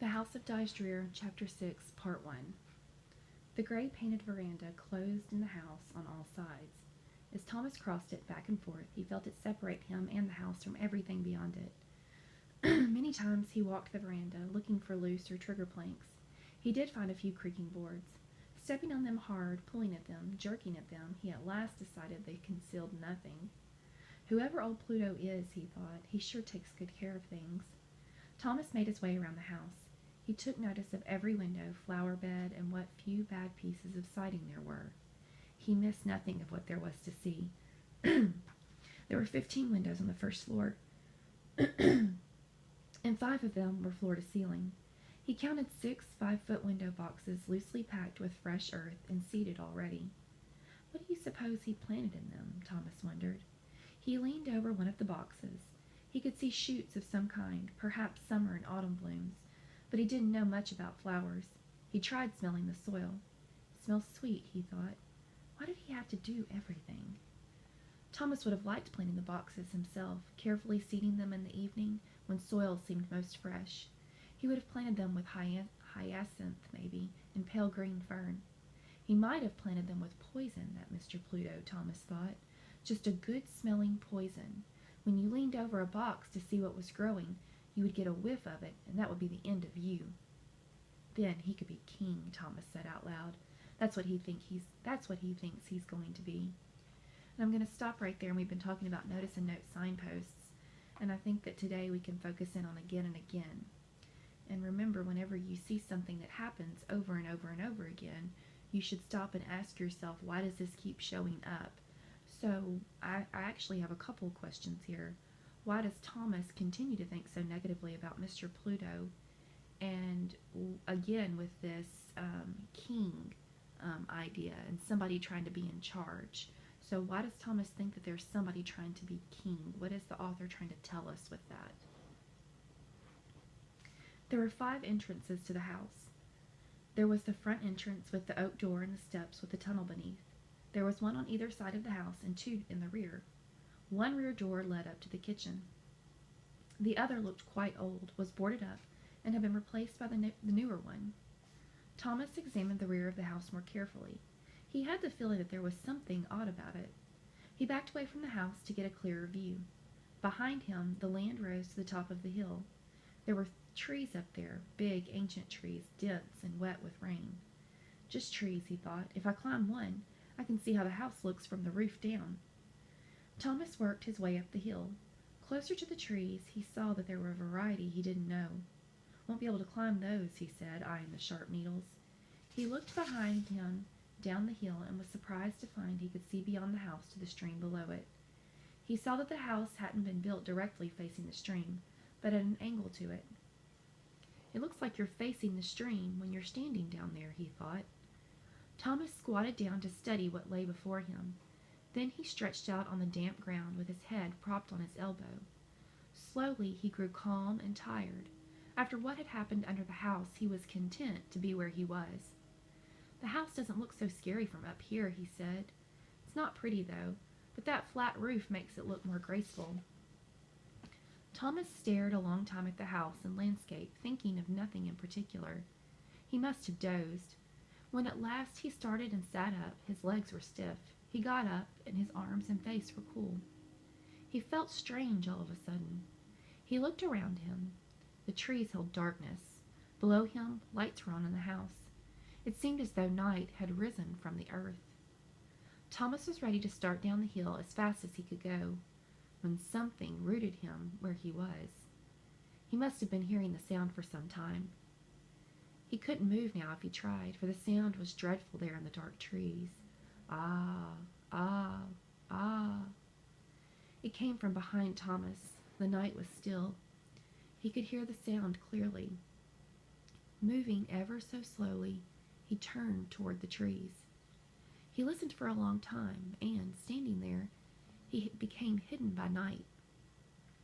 The House of Dies Drear, Chapter 6, Part 1. The gray painted veranda closed in the house on all sides. As Thomas crossed it back and forth, he felt it separate him and the house from everything beyond it. Many times he walked the veranda, looking for loose or trigger planks. He did find a few creaking boards. Stepping on them hard, pulling at them, jerking at them, he at last decided they concealed nothing. Whoever old Pluto is, he thought, he sure takes good care of things. Thomas made his way around the house. He took notice of every window, flower bed, and what few bad pieces of siding there were. He missed nothing of what there was to see. There were 15 windows on the first floor, and 5 of them were floor to ceiling. He counted 6 5-foot window boxes loosely packed with fresh earth and seeded already. What do you suppose he planted in them? Thomas wondered. He leaned over one of the boxes. He could see shoots of some kind, perhaps summer and autumn blooms, but he didn't know much about flowers. He tried smelling the soil. It smells sweet, he thought. Why did he have to do everything? Thomas would have liked planting the boxes himself, carefully seeding them in the evening when soil seemed most fresh. He would have planted them with hyacinth, maybe, and pale green fern. He might have planted them with poison, that Mr. Pluto, Thomas thought. Just a good-smelling poison. When you leaned over a box to see what was growing, you would get a whiff of it, and that would be the end of you. Then he could be king, Thomas said out loud. That's what he thinks he's going to be. And I'm going to stop right there, and we've been talking about notice and note signposts, and I think that today we can focus in on again and again. And remember, whenever you see something that happens over and over and over again, you should stop and ask yourself, why does this keep showing up? So I actually have a couple of questions here. Why does Thomas continue to think so negatively about Mr. Pluto? And again, with this king idea and somebody trying to be in charge. So why does Thomas think that there's somebody trying to be king? What is the author trying to tell us with that? There were 5 entrances to the house. There was the front entrance with the oak door and the steps with the tunnel beneath. There was one on either side of the house and 2 in the rear. One rear door led up to the kitchen. The other looked quite old, was boarded up, and had been replaced by the newer one. Thomas examined the rear of the house more carefully. He had the feeling that there was something odd about it. He backed away from the house to get a clearer view. Behind him, the land rose to the top of the hill. There were trees up there, big, ancient trees, dense and wet with rain. Just trees, he thought. If I climb one, I can see how the house looks from the roof down. Thomas worked his way up the hill. Closer to the trees, he saw that there were a variety he didn't know. Won't be able to climb those, he said, eyeing the sharp needles. He looked behind him down the hill and was surprised to find he could see beyond the house to the stream below it. He saw that the house hadn't been built directly facing the stream, but at an angle to it. It looks like you're facing the stream when you're standing down there, he thought. Thomas squatted down to study what lay before him. Then he stretched out on the damp ground with his head propped on his elbow. Slowly he grew calm and tired. After what had happened under the house, he was content to be where he was. The house doesn't look so scary from up here, he said. It's not pretty, though, but that flat roof makes it look more graceful. Thomas stared a long time at the house and landscape, thinking of nothing in particular. He must have dozed. When at last he started and sat up, his legs were stiff. He got up, and his arms and face were cool. He felt strange all of a sudden. He looked around him. The trees held darkness. Below him, lights were on in the house. It seemed as though night had risen from the earth. Thomas was ready to start down the hill as fast as he could go, when something rooted him where he was. He must have been hearing the sound for some time. He couldn't move now if he tried, for the sound was dreadful there in the dark trees. Ah, ah, ah. It came from behind Thomas. The night was still. He could hear the sound clearly. Moving ever so slowly, he turned toward the trees. He listened for a long time, and, standing there, he became hidden by night.